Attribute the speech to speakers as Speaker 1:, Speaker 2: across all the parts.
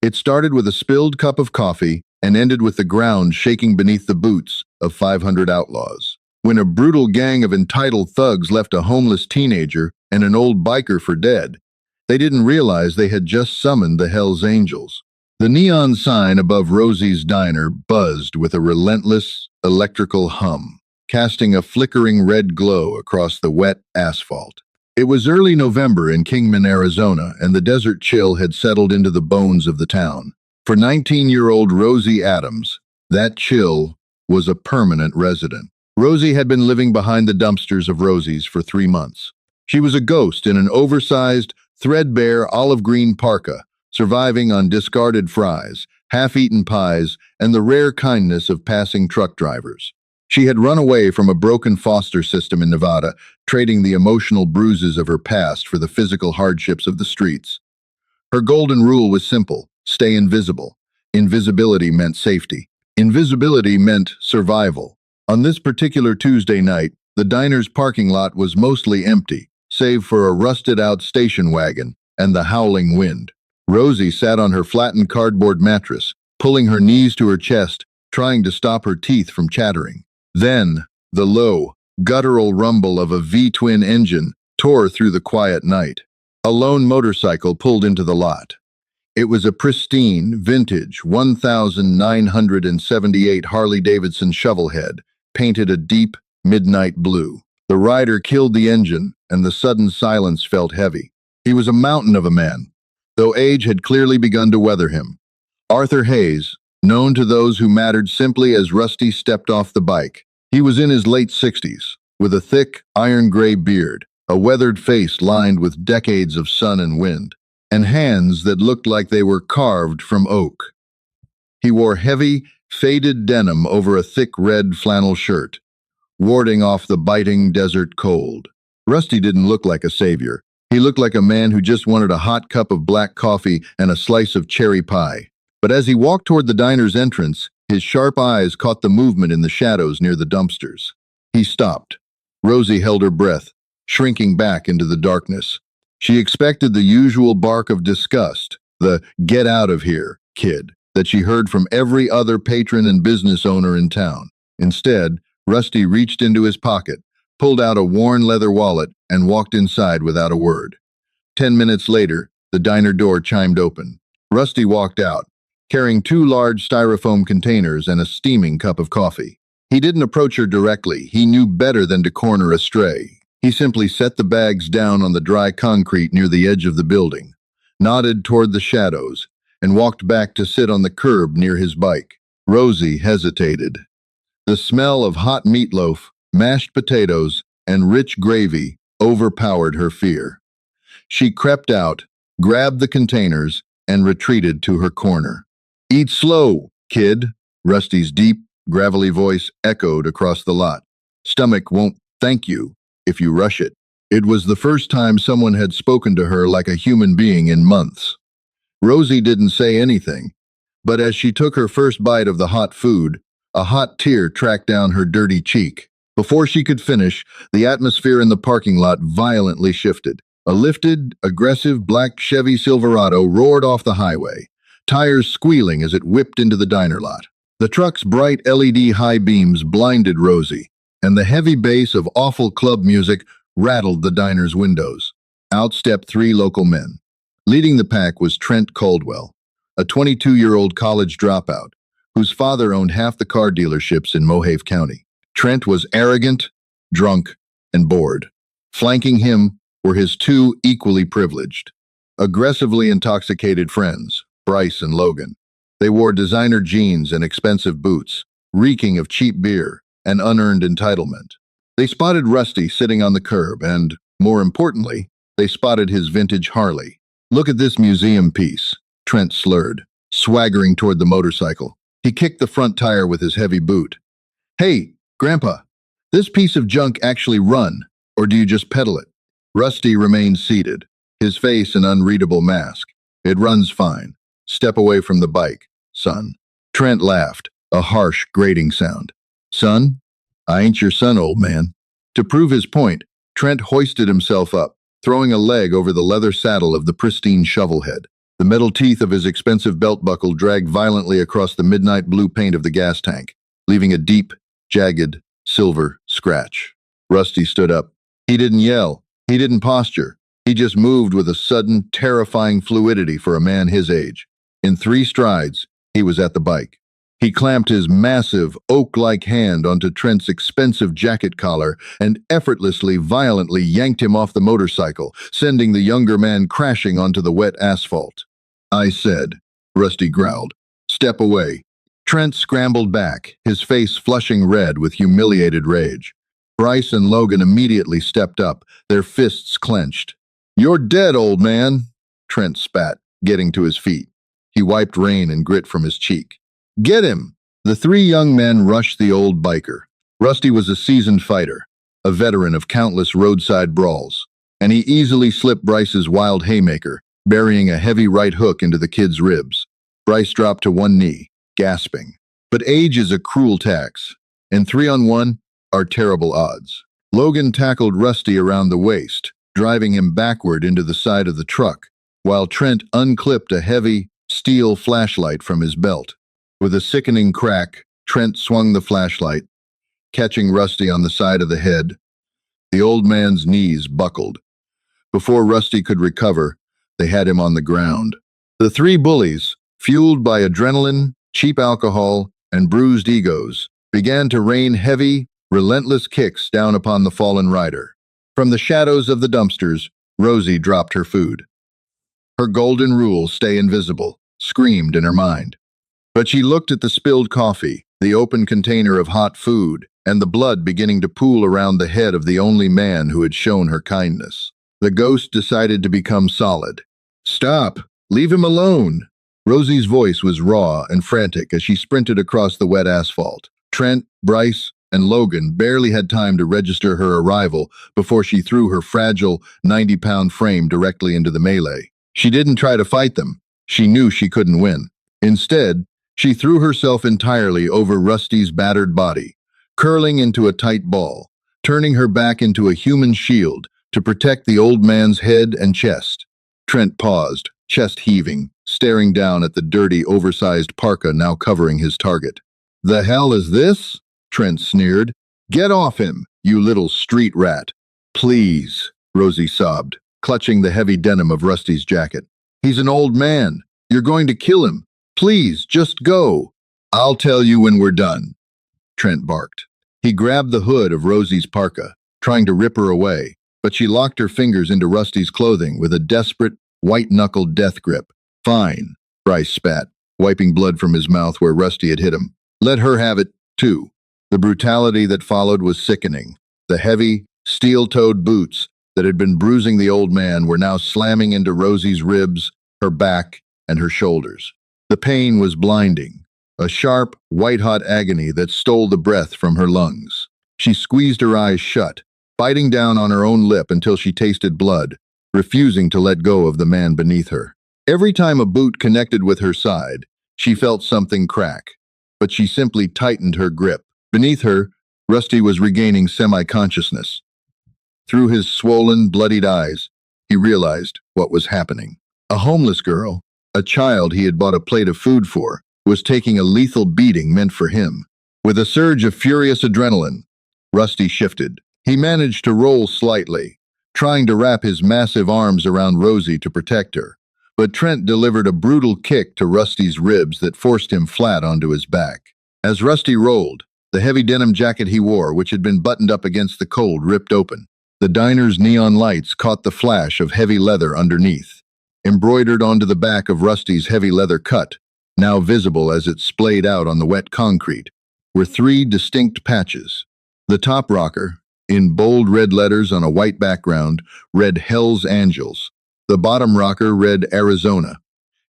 Speaker 1: It started with a spilled cup of coffee and ended with the ground shaking beneath the boots of 500 outlaws. When a brutal gang of entitled thugs left a homeless teenager and an old biker for dead, they didn't realize they had just summoned the Hells Angels. The neon sign above Rosie's diner buzzed with a relentless electrical hum, casting a flickering red glow across the wet asphalt. It was early November in Kingman, Arizona, and the desert chill had settled into the bones of the town. For 19-year-old Rosie Adams, that chill was a permanent resident. Rosie had been living behind the dumpsters of Rosie's for 3 months. She was a ghost in an oversized, threadbare olive green parka, surviving on discarded fries, half-eaten pies, and the rare kindness of passing truck drivers. She had run away from a broken foster system in Nevada, trading the emotional bruises of her past for the physical hardships of the streets. Her golden rule was simple: stay invisible. Invisibility meant safety. Invisibility meant survival. On this particular Tuesday night, the diner's parking lot was mostly empty, save for a rusted-out station wagon and the howling wind. Rosie sat on her flattened cardboard mattress, pulling her knees to her chest, trying to stop her teeth from chattering. Then, the low, guttural rumble of a V-twin engine tore through the quiet night. A lone motorcycle pulled into the lot. It was a pristine, vintage 1978 Harley-Davidson Shovelhead, painted a deep, midnight blue. The rider killed the engine, and the sudden silence felt heavy. He was a mountain of a man, though age had clearly begun to weather him. Arthur Hayes, known to those who mattered simply as Rusty stepped off the bike. He was in his late 60s, with a thick, iron-gray beard, a weathered face lined with decades of sun and wind, and hands that looked like they were carved from oak. He wore heavy, faded denim over a thick red flannel shirt, warding off the biting desert cold. Rusty didn't look like a savior. He looked like a man who just wanted a hot cup of black coffee and a slice of cherry pie. But as he walked toward the diner's entrance, his sharp eyes caught the movement in the shadows near the dumpsters. He stopped. Rosie held her breath, shrinking back into the darkness. She expected the usual bark of disgust, the "get out of here, kid," that she heard from every other patron and business owner in town. Instead, Rusty reached into his pocket, pulled out a worn leather wallet, and walked inside without a word. 10 minutes later, the diner door chimed open. Rusty walked out, carrying 2 large styrofoam containers and a steaming cup of coffee. He didn't approach her directly. He knew better than to corner a stray. He simply set the bags down on the dry concrete near the edge of the building, nodded toward the shadows, and walked back to sit on the curb near his bike. Rosie hesitated. The smell of hot meatloaf, mashed potatoes, and rich gravy overpowered her fear. She crept out, grabbed the containers, and retreated to her corner. "Eat slow, kid," Rusty's deep, gravelly voice echoed across the lot. "Stomach won't thank you if you rush it." It was the first time someone had spoken to her like a human being in months. Rosie didn't say anything, but as she took her first bite of the hot food, a hot tear tracked down her dirty cheek. Before she could finish, the atmosphere in the parking lot violently shifted. A lifted, aggressive black Chevy Silverado roared off the highway, tires squealing as it whipped into the diner lot. The truck's bright LED high beams blinded Rosie, and the heavy bass of awful club music rattled the diner's windows. Out stepped 3 local men. Leading the pack was Trent Caldwell, a 22-year-old college dropout, whose father owned half the car dealerships in Mohave County. Trent was arrogant, drunk, and bored. Flanking him were his 2 equally privileged, aggressively intoxicated friends, Bryce and Logan. They wore designer jeans and expensive boots, reeking of cheap beer and unearned entitlement. They spotted Rusty sitting on the curb and, more importantly, they spotted his vintage Harley. "Look at this museum piece," Trent slurred, swaggering toward the motorcycle. He kicked the front tire with his heavy boot. "Hey, Grandpa, this piece of junk actually run, or do you just pedal it?" Rusty remained seated, his face an unreadable mask. "It runs fine. Step away from the bike, son." Trent laughed, a harsh, grating sound. "Son? I ain't your son, old man." To prove his point, Trent hoisted himself up, throwing a leg over the leather saddle of the pristine Shovelhead. The metal teeth of his expensive belt buckle dragged violently across the midnight blue paint of the gas tank, leaving a deep, jagged, silver scratch. Rusty stood up. He didn't yell. He didn't posture. He just moved with a sudden, terrifying fluidity for a man his age. In 3 strides, he was at the bike. He clamped his massive, oak-like hand onto Trent's expensive jacket collar and effortlessly, violently yanked him off the motorcycle, sending the younger man crashing onto the wet asphalt. "I said," Rusty growled. "Step away." Trent scrambled back, his face flushing red with humiliated rage. Bryce and Logan immediately stepped up, their fists clenched. "You're dead, old man," Trent spat, getting to his feet. He wiped rain and grit from his cheek. "Get him!" The 3 young men rushed the old biker. Rusty was a seasoned fighter, a veteran of countless roadside brawls, and he easily slipped Bryce's wild haymaker, burying a heavy right hook into the kid's ribs. Bryce dropped to one knee, gasping. But age is a cruel tax, and 3-on-1 are terrible odds. Logan tackled Rusty around the waist, driving him backward into the side of the truck, while Trent unclipped a heavy, steel flashlight from his belt. With a sickening crack, Trent swung the flashlight, catching Rusty on the side of the head. The old man's knees buckled. Before Rusty could recover, they had him on the ground. The 3 bullies, fueled by adrenaline, cheap alcohol, and bruised egos, began to rain heavy, relentless kicks down upon the fallen rider. From the shadows of the dumpsters, Rosie dropped her food. Her golden rule, stay invisible, screamed in her mind. But she looked at the spilled coffee, the open container of hot food, and the blood beginning to pool around the head of the only man who had shown her kindness. The ghost decided to become solid. "Stop! Leave him alone!" Rosie's voice was raw and frantic as she sprinted across the wet asphalt. Trent, Bryce, and Logan barely had time to register her arrival before she threw her fragile, 90-pound frame directly into the melee. She didn't try to fight them. She knew she couldn't win. Instead, she threw herself entirely over Rusty's battered body, curling into a tight ball, turning her back into a human shield to protect the old man's head and chest. Trent paused, chest heaving, staring down at the dirty, oversized parka now covering his target. "The hell is this?" Trent sneered. "Get off him, you little street rat." "Please," Rosie sobbed, clutching the heavy denim of Rusty's jacket. "He's an old man. You're going to kill him. Please, just go." "I'll tell you when we're done," Trent barked. He grabbed the hood of Rosie's parka, trying to rip her away, but she locked her fingers into Rusty's clothing with a desperate, white-knuckled death grip. "Fine," Bryce spat, wiping blood from his mouth where Rusty had hit him. "Let her have it, too." The brutality that followed was sickening. The heavy, steel-toed boots that had been bruising the old man were now slamming into Rosie's ribs, her back, and her shoulders. The pain was blinding, a sharp, white-hot agony that stole the breath from her lungs. She squeezed her eyes shut, biting down on her own lip until she tasted blood, refusing to let go of the man beneath her. Every time a boot connected with her side, she felt something crack, but she simply tightened her grip. Beneath her, Rusty was regaining semi-consciousness. Through his swollen, bloodied eyes, he realized what was happening. A homeless girl, a child he had bought a plate of food for, was taking a lethal beating meant for him. With a surge of furious adrenaline, Rusty shifted. He managed to roll slightly, trying to wrap his massive arms around Rosie to protect her. But Trent delivered a brutal kick to Rusty's ribs that forced him flat onto his back. As Rusty rolled, the heavy denim jacket he wore, which had been buttoned up against the cold, ripped open. The diner's neon lights caught the flash of heavy leather underneath. Embroidered onto the back of Rusty's heavy leather cut, now visible as it splayed out on the wet concrete, were 3 distinct patches. The top rocker, in bold red letters on a white background, read Hell's Angels. The bottom rocker read Arizona.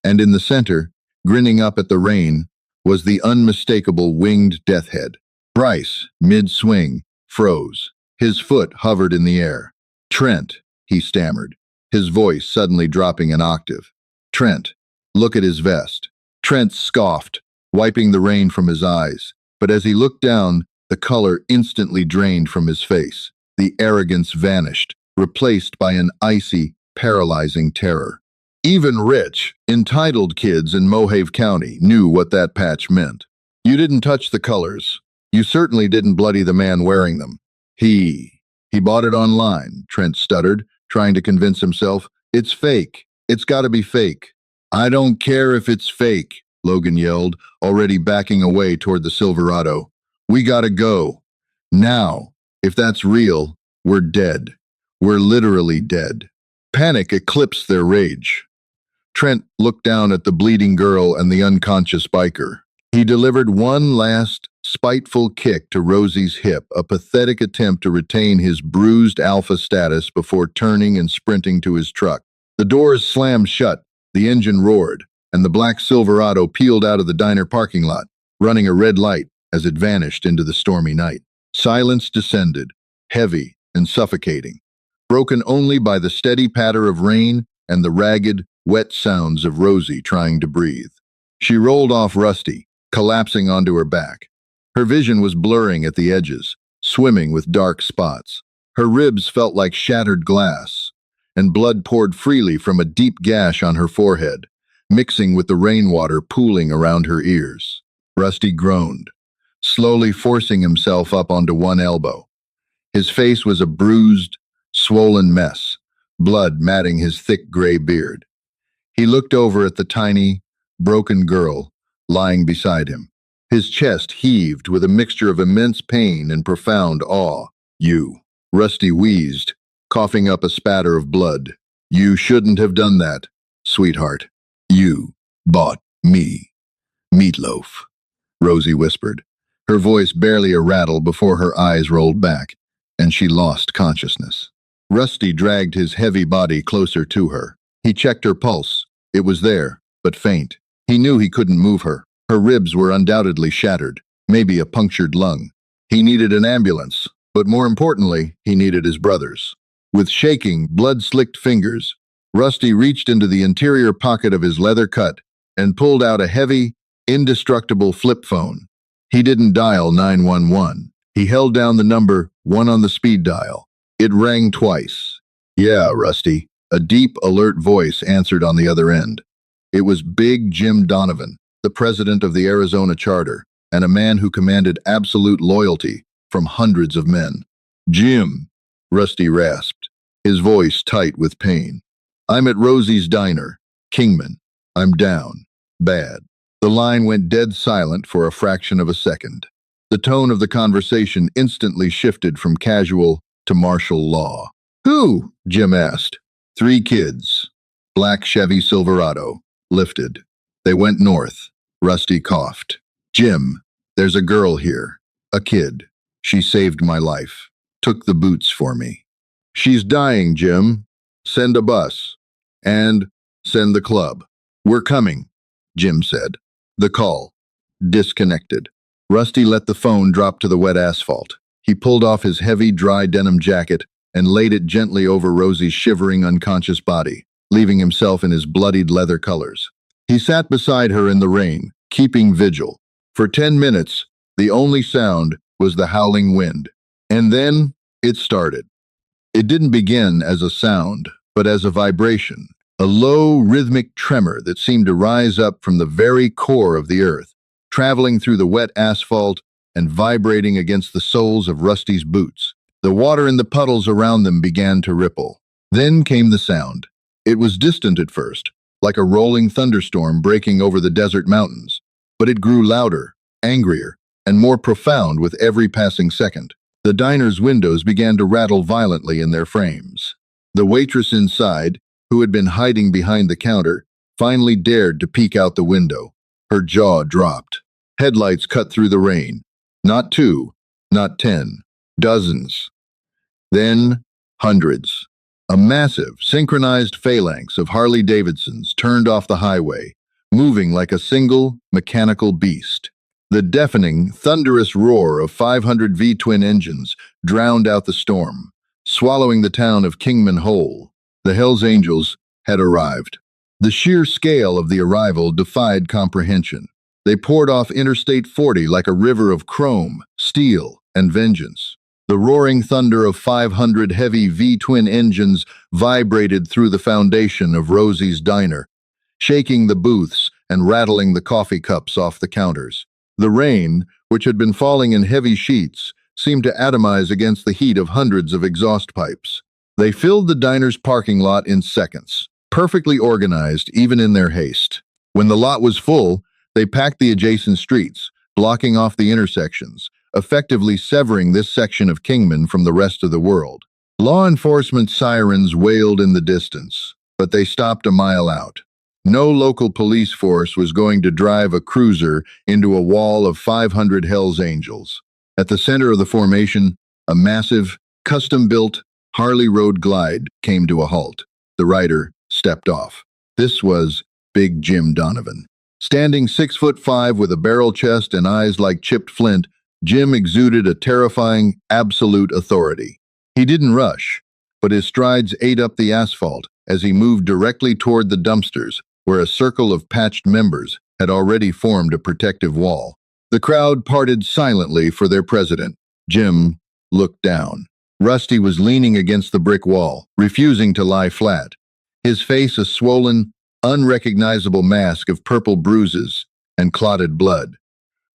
Speaker 1: And in the center, grinning up at the rain, was the unmistakable winged death head. Bryce, mid-swing, froze. His foot hovered in the air. "Trent," he stammered, his voice suddenly dropping an octave. "Trent, look at his vest." Trent scoffed, wiping the rain from his eyes, but as he looked down, the color instantly drained from his face. The arrogance vanished, replaced by an icy, paralyzing terror. Even rich, entitled kids in Mohave County knew what that patch meant. You didn't touch the colors. You certainly didn't bloody the man wearing them. He bought it online, Trent stuttered, trying to convince himself. It's fake. It's gotta be fake. I don't care if it's fake, Logan yelled, already backing away toward the Silverado. We gotta go. Now. If that's real, we're dead. We're literally dead. Panic eclipsed their rage. Trent looked down at the bleeding girl and the unconscious biker. He delivered one last, spiteful kick to Rosie's hip, a pathetic attempt to retain his bruised alpha status before turning and sprinting to his truck. The doors slammed shut, the engine roared, and the black Silverado peeled out of the diner parking lot, running a red light as it vanished into the stormy night. Silence descended, heavy and suffocating, broken only by the steady patter of rain and the ragged, wet sounds of Rosie trying to breathe. She rolled off Rusty, collapsing onto her back. Her vision was blurring at the edges, swimming with dark spots. Her ribs felt like shattered glass, and blood poured freely from a deep gash on her forehead, mixing with the rainwater pooling around her ears. Rusty groaned, slowly forcing himself up onto one elbow. His face was a bruised, swollen mess, blood matting his thick gray beard. He looked over at the tiny, broken girl lying beside him. His chest heaved with a mixture of immense pain and profound awe. You, Rusty wheezed, coughing up a spatter of blood. You shouldn't have done that, sweetheart. You bought me meatloaf, Rosie whispered, her voice barely a rattle before her eyes rolled back, and she lost consciousness. Rusty dragged his heavy body closer to her. He checked her pulse. It was there, but faint. He knew he couldn't move her. Her ribs were undoubtedly shattered, maybe a punctured lung. He needed an ambulance, but more importantly, he needed his brothers. With shaking, blood-slicked fingers, Rusty reached into the interior pocket of his leather cut and pulled out a heavy, indestructible flip phone. He didn't dial 911. He held down the number 1 on the speed dial. It rang twice. Yeah, Rusty. A deep, alert voice answered on the other end. It was Big Jim Donovan, the president of the Arizona Charter, and a man who commanded absolute loyalty from hundreds of men. Jim, Rusty rasped, his voice tight with pain. I'm at Rosie's diner, Kingman. I'm down. Bad. The line went dead silent for a fraction of a second. The tone of the conversation instantly shifted from casual to martial law. Who? Jim asked. 3 kids. Black Chevy Silverado. Lifted. They went north. Rusty coughed. Jim, there's a girl here. A kid. She saved my life. Took the boots for me. She's dying, Jim. Send a bus. And send the club. We're coming, Jim said. The call. Disconnected. Rusty let the phone drop to the wet asphalt. He pulled off his heavy, dry denim jacket and laid it gently over Rosie's shivering, unconscious body, leaving himself in his bloodied leather colors. He sat beside her in the rain, keeping vigil. For 10 minutes, the only sound was the howling wind. And then it started. It didn't begin as a sound, but as a vibration, a low, rhythmic tremor that seemed to rise up from the very core of the earth, traveling through the wet asphalt and vibrating against the soles of Rusty's boots. The water in the puddles around them began to ripple. Then came the sound. It was distant at first, like a rolling thunderstorm breaking over the desert mountains, but it grew louder, angrier, and more profound with every passing second. The diner's windows began to rattle violently in their frames. The waitress inside, who had been hiding behind the counter, finally dared to peek out the window. Her jaw dropped. Headlights cut through the rain. Not 2, not 10, dozens. Then, hundreds. A massive, synchronized phalanx of Harley-Davidsons turned off the highway, moving like a single, mechanical beast. The deafening, thunderous roar of 500 V-twin engines drowned out the storm, swallowing the town of Kingman whole. The Hells Angels had arrived. The sheer scale of the arrival defied comprehension. They poured off Interstate 40 like a river of chrome, steel, and vengeance. The roaring thunder of 500 heavy V-twin engines vibrated through the foundation of Rosie's diner, shaking the booths and rattling the coffee cups off the counters. The rain, which had been falling in heavy sheets, seemed to atomize against the heat of hundreds of exhaust pipes. They filled the diner's parking lot in seconds, perfectly organized even in their haste. When the lot was full, they packed the adjacent streets, blocking off the intersections, effectively severing this section of Kingman from the rest of the world. Law enforcement sirens wailed in the distance, but they stopped a mile out. No local police force was going to drive a cruiser into a wall of 500 Hells Angels. At the center of the formation, a massive, custom-built Harley Road glide came to a halt. The rider stepped off. This was Big Jim Donovan. Standing 6'5" with a barrel chest and eyes like chipped flint, Jim exuded a terrifying, absolute authority. He didn't rush, but his strides ate up the asphalt as he moved directly toward the dumpsters, where a circle of patched members had already formed a protective wall. The crowd parted silently for their president. Jim looked down. Rusty was leaning against the brick wall, refusing to lie flat, his face a swollen, unrecognizable mask of purple bruises and clotted blood.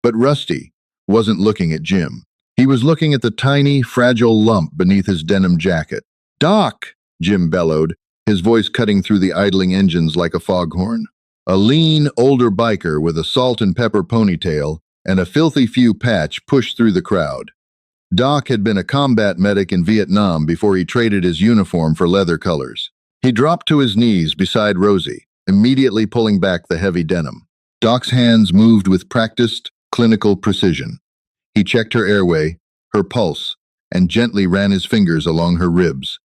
Speaker 1: But Rusty wasn't looking at Jim. He was looking at the tiny, fragile lump beneath his denim jacket. "Doc!" Jim bellowed, his voice cutting through the idling engines like a foghorn. A lean, older biker with a salt and pepper ponytail and a filthy few patch pushed through the crowd. Doc had been a combat medic in Vietnam before he traded his uniform for leather colors. He dropped to his knees beside Rosie, immediately pulling back the heavy denim. Doc's hands moved with practiced, clinical precision. He checked her airway, her pulse, and gently ran his fingers along her ribs.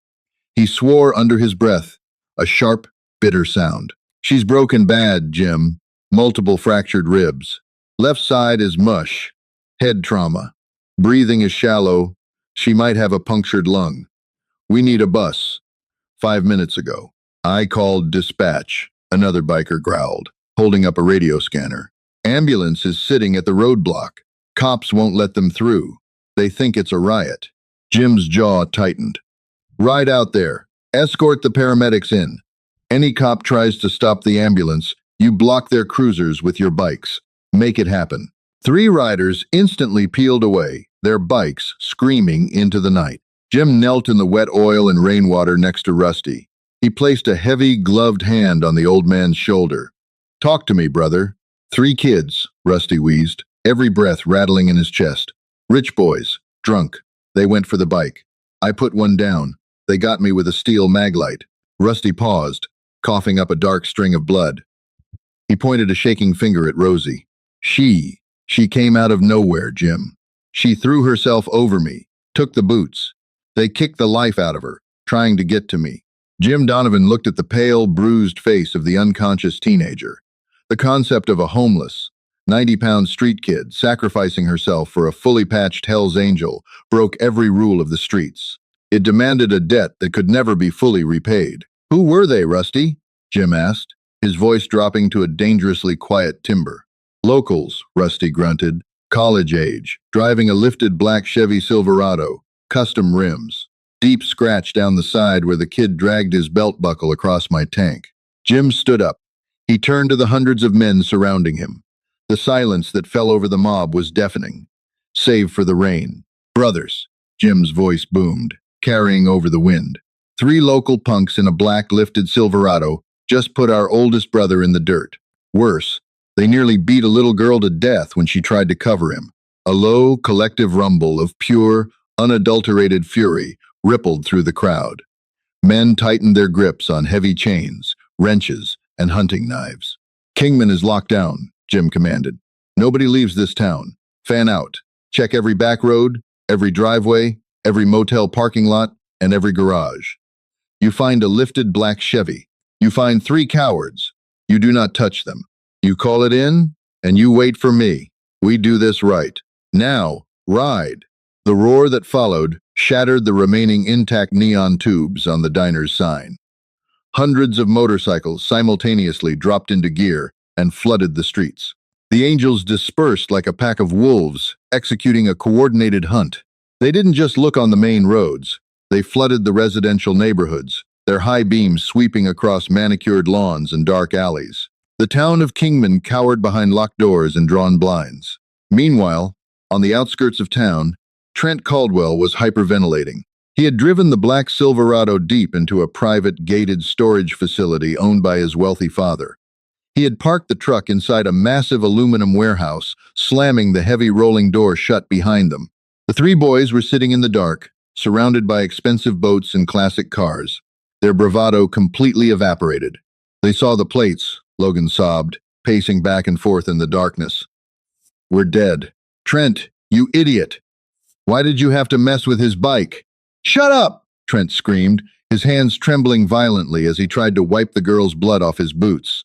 Speaker 1: He swore under his breath, a sharp, bitter sound. "She's broken bad, Jim. Multiple fractured ribs. Left side is mush. Head trauma. Breathing is shallow. She might have a punctured lung. We need a bus." 5 minutes ago. "I called dispatch," another biker growled, holding up a radio scanner. "Ambulance is sitting at the roadblock. Cops won't let them through. They think it's a riot." Jim's jaw tightened. "Ride out there. Escort the paramedics in. Any cop tries to stop the ambulance, you block their cruisers with your bikes. Make it happen." 3 riders instantly peeled away, their bikes screaming into the night. Jim knelt in the wet oil and rainwater next to Rusty. He placed a heavy, gloved hand on the old man's shoulder. "Talk to me, brother." 3 kids, Rusty wheezed, every breath rattling in his chest. "Rich boys, drunk. They went for the bike. I put one down. They got me with a steel maglite." Rusty paused, coughing up a dark string of blood. He pointed a shaking finger at Rosie. She came out of nowhere, Jim. She threw herself over me, took the boots. They kicked the life out of her, trying to get to me." Jim Donovan looked at the pale, bruised face of the unconscious teenager. The concept of a homeless, 90-pound street kid sacrificing herself for a fully patched Hell's Angel broke every rule of the streets. It demanded a debt that could never be fully repaid. "Who were they, Rusty?" Jim asked, his voice dropping to a dangerously quiet timbre. "Locals," Rusty grunted, "college age, driving a lifted black Chevy Silverado, custom rims. Deep scratch down the side where the kid dragged his belt buckle across my tank." Jim stood up. He turned to the hundreds of men surrounding him. The silence that fell over the mob was deafening, save for the rain. "Brothers," Jim's voice boomed, carrying over the wind. 3 local punks in a black lifted Silverado just put our oldest brother in the dirt. Worse, they nearly beat a little girl to death when she tried to cover him. A low, collective rumble of pure, unadulterated fury rippled through the crowd. Men tightened their grips on heavy chains, wrenches, and hunting knives. "Kingman is locked down," Jim commanded. "Nobody leaves this town. Fan out. Check every back road, every driveway, every motel parking lot, and every garage. You find a lifted black Chevy. You find 3 cowards. You do not touch them. You call it in, and you wait for me. We do this right. Now, ride." The roar that followed shattered the remaining intact neon tubes on the diner's sign. Hundreds of motorcycles simultaneously dropped into gear and flooded the streets. The Angels dispersed like a pack of wolves, executing a coordinated hunt. They didn't just look on the main roads. They flooded the residential neighborhoods, their high beams sweeping across manicured lawns and dark alleys. The town of Kingman cowered behind locked doors and drawn blinds. Meanwhile, on the outskirts of town, Trent Caldwell was hyperventilating. He had driven the black Silverado deep into a private, gated storage facility owned by his wealthy father. He had parked the truck inside a massive aluminum warehouse, slamming the heavy rolling door shut behind them. The three boys were sitting in the dark, surrounded by expensive boats and classic cars. Their bravado completely evaporated. They saw the plates, Logan sobbed, pacing back and forth in the darkness. "We're dead. Trent, you idiot! Why did you have to mess with his bike?" "Shut up!" Trent screamed, his hands trembling violently as he tried to wipe the girl's blood off his boots.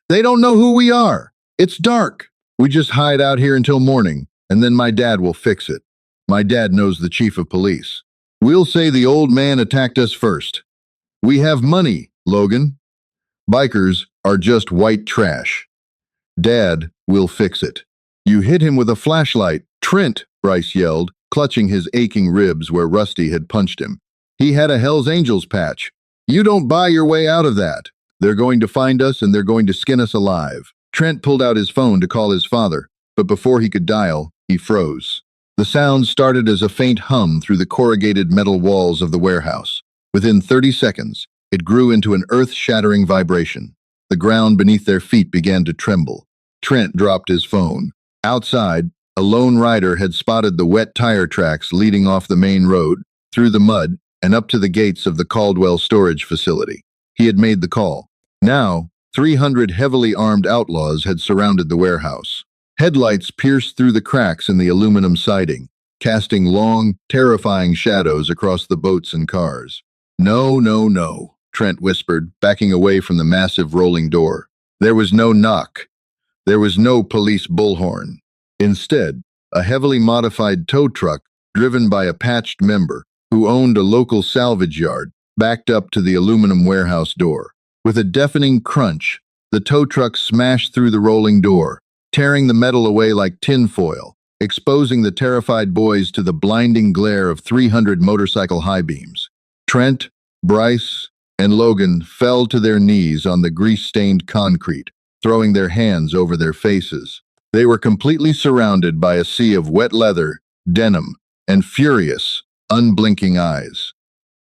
Speaker 1: "They don't know who we are. It's dark. We just hide out here until morning, and then my dad will fix it. My dad knows the chief of police. We'll say the old man attacked us first. We have money, Logan. Bikers are just white trash. Dad will fix it." "You hit him with a flashlight, Trent," Bryce yelled, clutching his aching ribs where Rusty had punched him. "He had a Hell's Angels patch. You don't buy your way out of that. They're going to find us and they're going to skin us alive." Trent pulled out his phone to call his father, but before he could dial, he froze. The sound started as a faint hum through the corrugated metal walls of the warehouse. Within 30 seconds, it grew into an earth-shattering vibration. The ground beneath their feet began to tremble. Trent dropped his phone. Outside, a lone rider had spotted the wet tire tracks leading off the main road, through the mud, and up to the gates of the Caldwell storage facility. He had made the call. Now, 300 heavily armed outlaws had surrounded the warehouse. Headlights pierced through the cracks in the aluminum siding, casting long, terrifying shadows across the boats and cars. "No, no, no," Trent whispered, backing away from the massive rolling door. There was no knock. There was no police bullhorn. Instead, a heavily modified tow truck, driven by a patched member who owned a local salvage yard, backed up to the aluminum warehouse door. With a deafening crunch, the tow truck smashed through the rolling door, tearing the metal away like tinfoil, exposing the terrified boys to the blinding glare of 300 motorcycle high beams. Trent, Bryce, and Logan fell to their knees on the grease-stained concrete, throwing their hands over their faces. They were completely surrounded by a sea of wet leather, denim, and furious, unblinking eyes.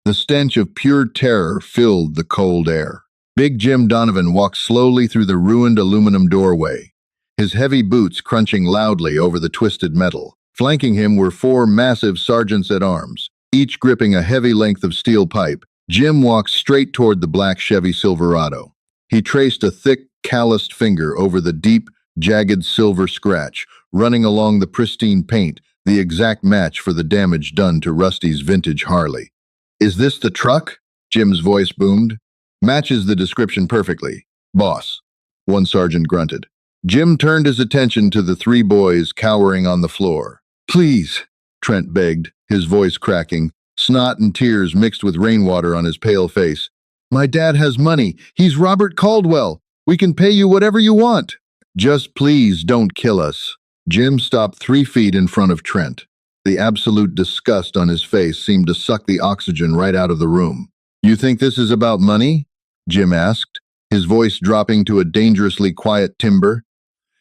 Speaker 1: The stench of pure terror filled the cold air. Big Jim Donovan walked slowly through the ruined aluminum doorway, his heavy boots crunching loudly over the twisted metal. Flanking him were 4 massive sergeants-at-arms, each gripping a heavy length of steel pipe. Jim walked straight toward the black Chevy Silverado. He traced a thick, calloused finger over the deep, jagged silver scratch, running along the pristine paint, the exact match for the damage done to Rusty's vintage Harley. "Is this the truck?" Jim's voice boomed. "Matches the description perfectly, boss," one sergeant grunted. Jim turned his attention to the 3 boys cowering on the floor. "Please," Trent begged, his voice cracking, snot and tears mixed with rainwater on his pale face. "My dad has money. He's Robert Caldwell. We can pay you whatever you want. Just please don't kill us." Jim stopped 3 feet in front of Trent. The absolute disgust on his face seemed to suck the oxygen right out of the room. "You think this is about money?" Jim asked, his voice dropping to a dangerously quiet timbre.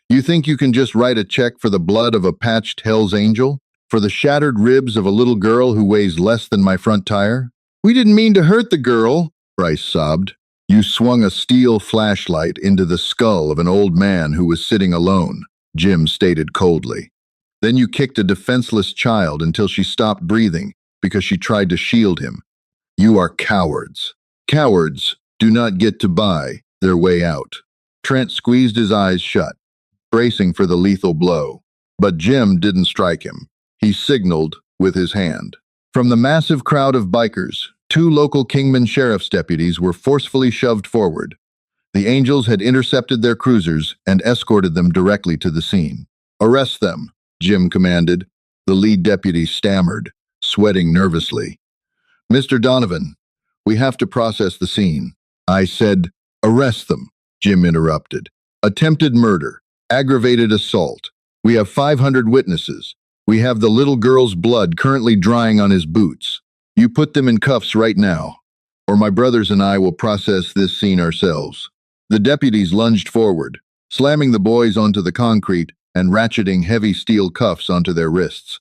Speaker 1: "You think you can just write a check for the blood of a patched Hell's Angel? For the shattered ribs of a little girl who weighs less than my front tire?" "We didn't mean to hurt the girl," Bryce sobbed. "You swung a steel flashlight into the skull of an old man who was sitting alone," Jim stated coldly. "Then you kicked a defenseless child until she stopped breathing because she tried to shield him. You are cowards. Cowards do not get to buy their way out." Trent squeezed his eyes shut, bracing for the lethal blow. But Jim didn't strike him. He signaled with his hand. From the massive crowd of bikers, 2 local Kingman sheriff's deputies were forcefully shoved forward. The Angels had intercepted their cruisers and escorted them directly to the scene. "Arrest them," Jim commanded. The lead deputy stammered, sweating nervously. "Mr. Donovan, we have to process the scene." "I said, arrest them," Jim interrupted. "Attempted murder, aggravated assault. We have 500 witnesses. We have the little girl's blood currently drying on his boots. You put them in cuffs right now." or my brothers and I will process this scene ourselves." The deputies lunged forward, slamming the boys onto the concrete and ratcheting heavy steel cuffs onto their wrists.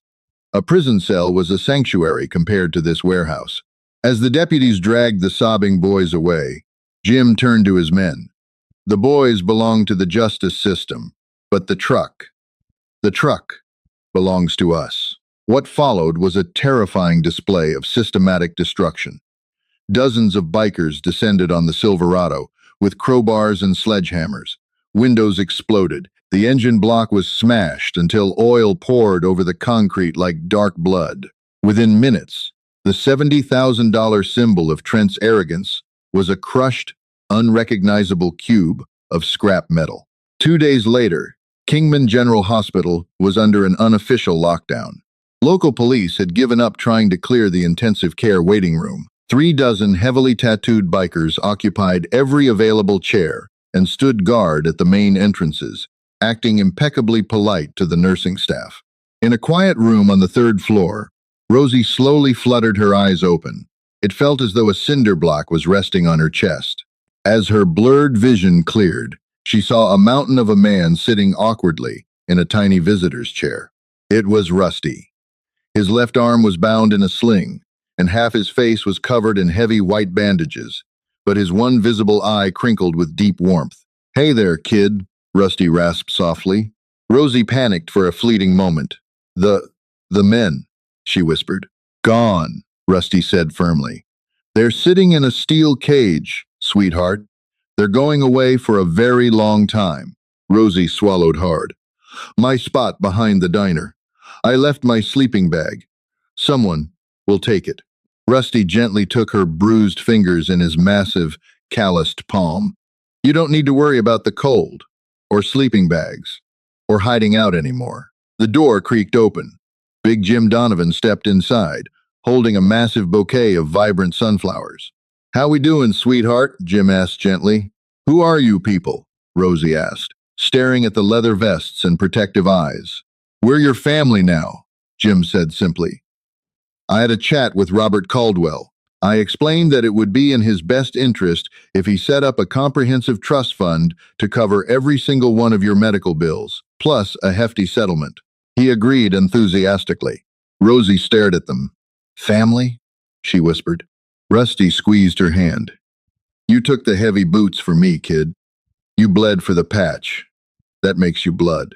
Speaker 1: A prison cell was a sanctuary compared to this warehouse. As the deputies dragged the sobbing boys away, Jim turned to his men. "The boys belong to the justice system, but the truck belongs to us." What followed was a terrifying display of systematic destruction. Dozens of bikers descended on the Silverado with crowbars and sledgehammers. Windows exploded. The engine block was smashed until oil poured over the concrete like dark blood. Within minutes, the $70,000 symbol of Trent's arrogance was a crushed, unrecognizable cube of scrap metal. 2 days later, Kingman General Hospital was under an unofficial lockdown. Local police had given up trying to clear the intensive care waiting room. 3 dozen heavily tattooed bikers occupied every available chair and stood guard at the main entrances, acting impeccably polite to the nursing staff. In a quiet room on the 3rd floor, Rosie slowly fluttered her eyes open. It felt as though a cinder block was resting on her chest. As her blurred vision cleared, she saw a mountain of a man sitting awkwardly in a tiny visitor's chair. It was Rusty. His left arm was bound in a sling, and half his face was covered in heavy white bandages, but his one visible eye crinkled with deep warmth. "Hey there, kid," Rusty rasped softly. Rosie panicked for a fleeting moment. The men," she whispered. "Gone," Rusty said firmly. "They're sitting in a steel cage, sweetheart. They're going away for a very long time." Rosie swallowed hard. "My spot behind the diner. I left my sleeping bag. Someone will take it." Rusty gently took her bruised fingers in his massive, calloused palm. "You don't need to worry about the cold, or sleeping bags, or hiding out anymore." The door creaked open. Big Jim Donovan stepped inside, holding a massive bouquet of vibrant sunflowers. "How we doing, sweetheart?" Jim asked gently. "Who are you people?" Rosie asked, staring at the leather vests and protective eyes. "We're your family now," Jim said simply. "I had a chat with Robert Caldwell. I explained that it would be in his best interest if he set up a comprehensive trust fund to cover every single one of your medical bills, plus a hefty settlement." He agreed enthusiastically. Rosie stared at them. "Family?" she whispered. Rusty squeezed her hand. "You took the heavy boots for me, kid. You bled for the patch. That makes you blood.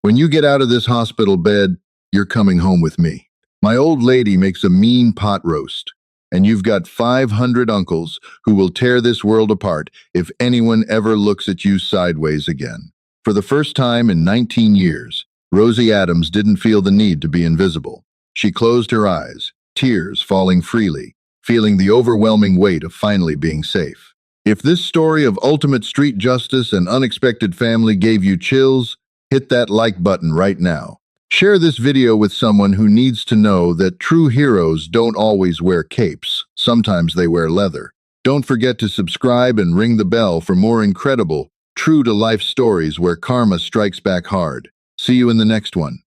Speaker 1: When you get out of this hospital bed, you're coming home with me. My old lady makes a mean pot roast, and you've got 500 uncles who will tear this world apart if anyone ever looks at you sideways again." For the first time in 19 years, Rosie Adams didn't feel the need to be invisible. She closed her eyes, tears falling freely, feeling the overwhelming weight of finally being safe. If this story of ultimate street justice and unexpected family gave you chills, hit that like button right now. Share this video with someone who needs to know that true heroes don't always wear capes. Sometimes they wear leather. Don't forget to subscribe and ring the bell for more incredible, true-to-life stories where karma strikes back hard. See you in the next one.